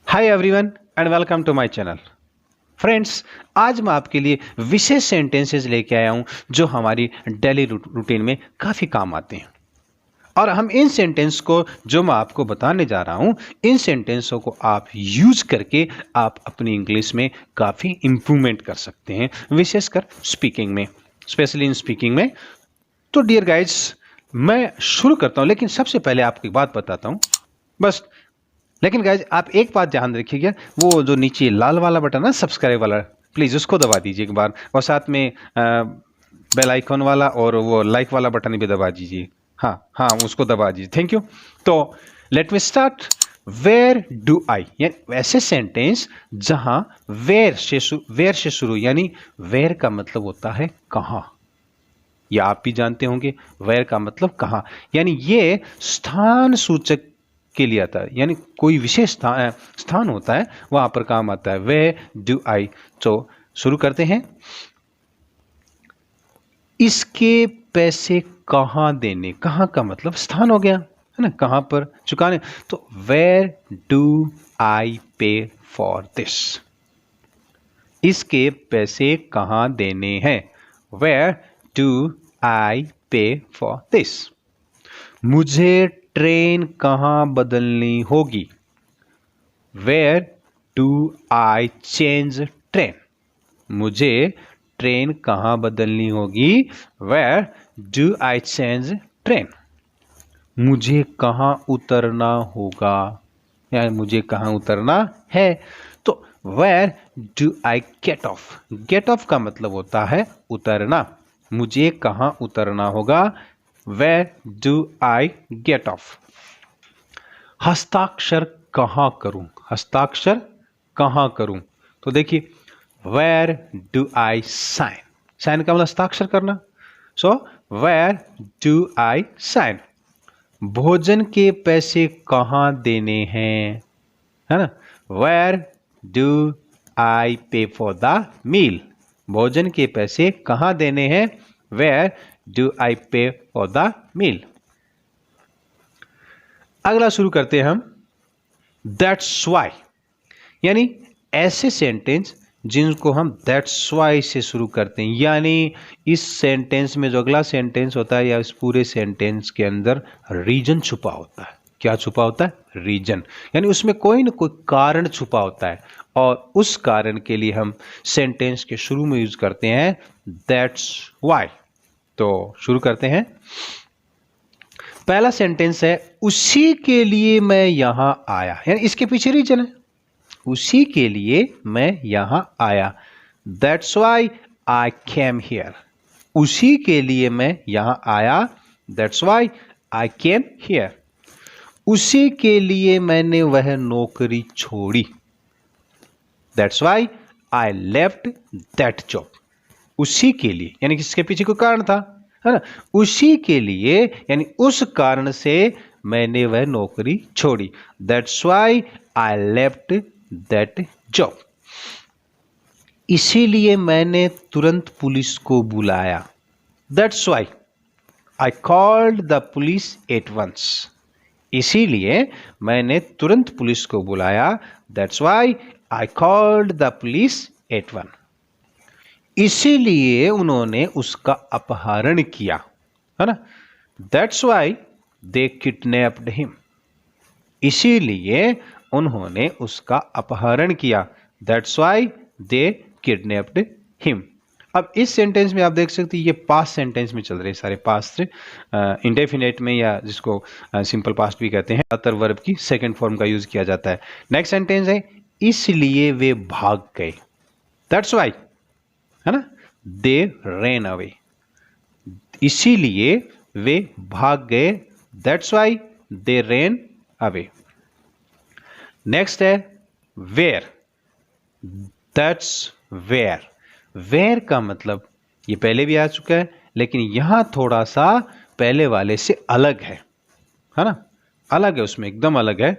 Hi everyone and welcome to my channel. Friends, आज मैं आपके लिए विशेष सेंटेंसेस लेके आया हूं जो हमारी डेली रूटीन में काफ़ी काम आते हैं। और हम इन सेंटेंस को जो मैं आपको बताने जा रहा हूं, इन सेंटेंसों को आप यूज करके आप अपनी इंग्लिश में काफ़ी इंप्रूवमेंट कर सकते हैं, विशेषकर स्पीकिंग में, स्पेशली इन स्पीकिंग में। तो डियर गाइड्स, मैं शुरू करता हूं, लेकिन सबसे पहले आपको एक बात बताता हूं बस। लेकिन गाइज आप एक बात ध्यान रखिएगा, वो जो नीचे लाल वाला बटन है सब्सक्राइब वाला, प्लीज़ उसको दबा दीजिए एक बार, और साथ में बेल आइकन वाला और वो लाइक वाला बटन भी दबा दीजिए। हाँ हाँ, उसको दबा दीजिए। Thank you. तो let me start. Where do I, यानी वैसे सेंटेंस जहां वेयर से शुरू, यानी वेयर का मतलब होता है कहाँ। या आप भी जानते होंगे वेयर का मतलब कहाँ, यानी ये स्थान सूचक के लिए आता है, यानी कोई विशेष स्थान होता है वहां पर काम आता है। Where do I. तो शुरू करते हैं। इसके पैसे कहाँ देने, कहाँ का मतलब स्थान हो गया है ना, कहाँ पर चुकाने। तो वेयर डू आई पे फॉर दिस, इसके पैसे कहाँ देने हैं। वेयर डू आई पे फॉर दिस। मुझे ट्रेन कहाँ बदलनी होगी। Where do I change train, मुझे ट्रेन कहाँ बदलनी होगी। Where do I change train. मुझे कहाँ उतरना होगा, या मुझे कहाँ उतरना है। तो where do I get off, get off का मतलब होता है उतरना। मुझे कहाँ उतरना होगा। Where do I get off. हस्ताक्षर कहाँ करूं, हस्ताक्षर कहाँ करूं। तो देखिए, where do I sign, sign का मतलब हस्ताक्षर करना। So where do I sign. भोजन के पैसे कहाँ देने हैं, है ना। वेयर डू आई पे फॉर द मील। भोजन के पैसे कहाँ देने हैं। वेयर डू आई पे फॉर द मील। अगला शुरू करते हैं हम। दैट्स वाई, यानी ऐसे सेंटेंस जिनको हम दैट्स वाई से शुरू करते हैं, यानी इस सेंटेंस में जो अगला सेंटेंस होता है या इस पूरे सेंटेंस के अंदर रीजन छुपा होता है। क्या छुपा होता है, रीजन, यानी उसमें कोई ना कोई कारण छुपा होता है, और उस कारण के लिए हम सेंटेंस के शुरू में यूज करते हैं दैट्स वाई। तो शुरू करते हैं। पहला सेंटेंस है, उसी के लिए मैं यहां आया, यानी इसके पीछे रीजन है। उसी के लिए मैं यहां आया। That's why I came here. उसी के लिए मैं यहां आया। That's why I came here. उसी के लिए मैंने वह नौकरी छोड़ी। That's why I left that job. उसी के लिए, यानी कि इसके पीछे कोई कारण था, है ना। उसी के लिए, यानी उस कारण से मैंने वह नौकरी छोड़ी। That's why I left that job. इसीलिए मैंने तुरंत पुलिस को बुलाया। That's why I called the police at once. इसीलिए मैंने तुरंत पुलिस को बुलाया। That's why I called the police at one. इसीलिए उन्होंने उसका अपहरण किया, है ना। That's why they kidnapped him. इसीलिए उन्होंने उसका अपहरण किया। That's why they kidnapped him. अब इस सेंटेंस में आप देख सकते हैं ये पास्ट सेंटेंस में चल रहे हैं सारे, पास्ट इंडेफिनेट में, या जिसको सिंपल पास्ट भी कहते हैं, अतर वर्ब की सेकंड फॉर्म का यूज किया जाता है। नेक्स्ट सेंटेंस है, इसलिए वे भाग गए। दैट्स वाई, है ना, दे रेन अवे। इसीलिए वे भाग गए। That's why they ran away. Next है वेयर। That's where. वेयर का मतलब ये पहले भी आ चुका है, लेकिन यहां थोड़ा सा पहले वाले से अलग है ना, अलग है, उसमें एकदम अलग है।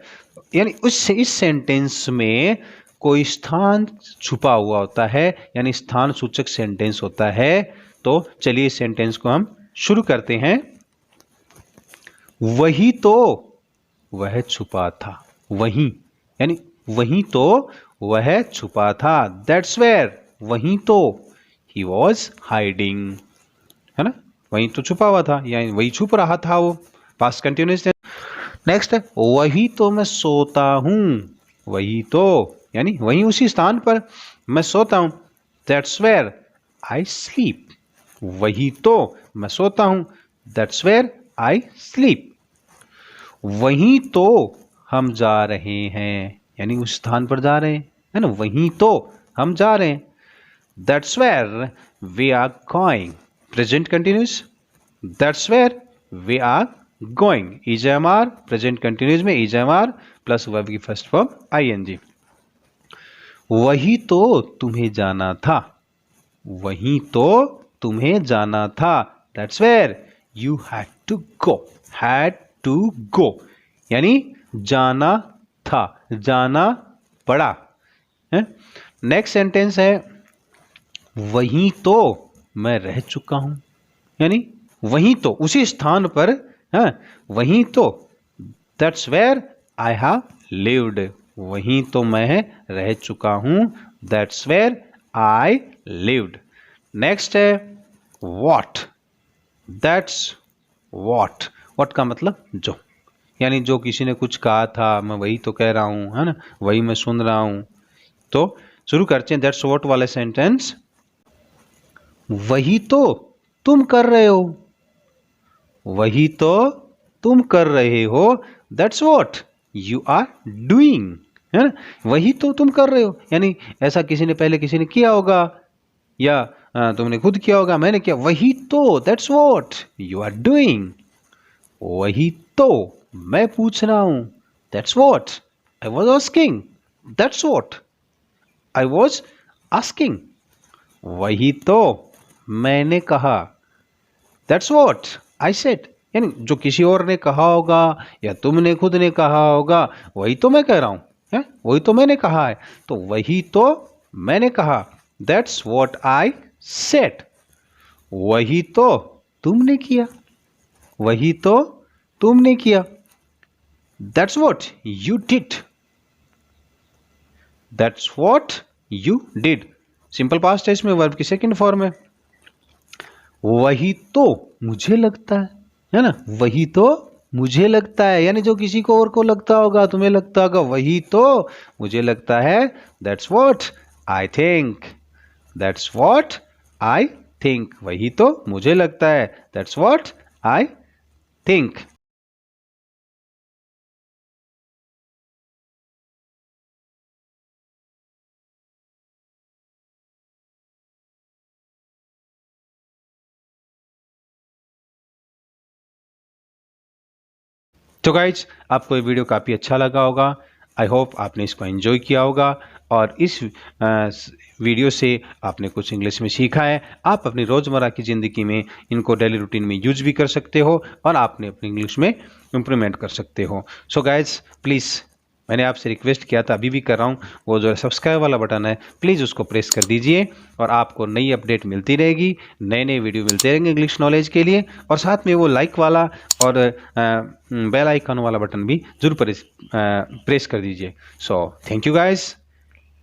यानी इस सेंटेंस में कोई स्थान छुपा हुआ होता है, यानी स्थान सूचक सेंटेंस होता है। तो चलिए इस सेंटेंस को हम शुरू करते हैं। वही तो वह छुपा था। वहीं, यानी वहीं तो वह छुपा था, दैट्स वेयर, वहीं तो ही वॉज हाइडिंग, है ना, वहीं तो छुपा हुआ था, यानी वही छुप रहा था वो, पास्ट कंटिन्यूअस। नेक्स्ट है वही तो मैं सोता हूँ, वही तो यानी वहीं उसी स्थान पर मैं सोता हूँ, दैट्स वेयर आई स्लीप, वही तो मैं सोता हूँ, दैट्स वेयर आई स्लीप। वहीं तो हम जा रहे हैं, यानी उस स्थान पर जा रहे हैं, है ना, वहीं तो हम जा रहे हैं, that's where we are going, present continuous, that's where we are going, EJMR, present continuous में EJMR प्लस वर्ब की फर्स्ट फॉर्म ING। वही तो तुम्हें जाना था, वहीं तो तुम्हें जाना था, that's where you had to go, had to go यानी जाना था, जाना पड़ा है। नेक्स्ट सेंटेंस है वहीं तो मैं रह चुका हूं, यानी वहीं तो उसी स्थान पर है, वहीं तो that's where I have lived, वहीं तो मैं रह चुका हूं, that's where I lived. Next है वॉट, दैट्स वॉट, वॉट का मतलब जो, यानी जो किसी ने कुछ कहा था मैं वही तो कह रहा हूं, है ना, वही मैं सुन रहा हूं। तो शुरू करते हैं दैट्स वॉट वाले सेंटेंस। वही तो तुम कर रहे हो, वही तो तुम कर रहे हो, that's what you are doing, है ना, वही तो तुम कर रहे हो, यानी ऐसा किसी ने पहले किसी ने किया होगा या तुमने खुद किया होगा, मैंने किया, वही तो that's what you are doing. वही तो मैं पूछ रहा हूं, that's what I was asking, that's what I was asking. वही तो मैंने कहा, दैट्स वॉट आई सेड, यानी जो किसी और ने कहा होगा या तुमने खुद ने कहा होगा, वही तो मैं कह रहा हूं, है, वही तो मैंने कहा है, तो वही तो मैंने कहा, दैट्स वॉट आई सेड। वही तो तुमने किया, वही तो तुमने किया, that's what you did, that's what you did. Simple past tense में वर्ब की सेकंड फॉर्म है। वही तो मुझे लगता है ना, वही तो मुझे लगता है, यानी जो किसी को और को लगता होगा, तुम्हें लगता होगा, वही तो मुझे लगता है, that's what I think, that's what I think, वही तो मुझे लगता है, दैट्स व्हाट आई थिंक। तो गाइज आपको ये वीडियो काफ़ी अच्छा लगा होगा, आई होप आपने इसको एंजॉय किया होगा और इस वीडियो से आपने कुछ इंग्लिश में सीखा है। आप अपनी रोज़मर्रा की ज़िंदगी में इनको डेली रूटीन में यूज भी कर सकते हो और आपने अपनी इंग्लिश में इम्प्रूवमेंट कर सकते हो। सो गाइज प्लीज़, मैंने आपसे रिक्वेस्ट किया था, अभी भी कर रहा हूँ, वो जो सब्सक्राइब वाला बटन है प्लीज़ उसको प्रेस कर दीजिए और आपको नई अपडेट मिलती रहेगी, नए नए वीडियो मिलते रहेंगे इंग्लिश नॉलेज के लिए, और साथ में वो लाइक वाला और बेल आइकन वाला बटन भी जरूर प्रेस कर दीजिए। So thank you guys.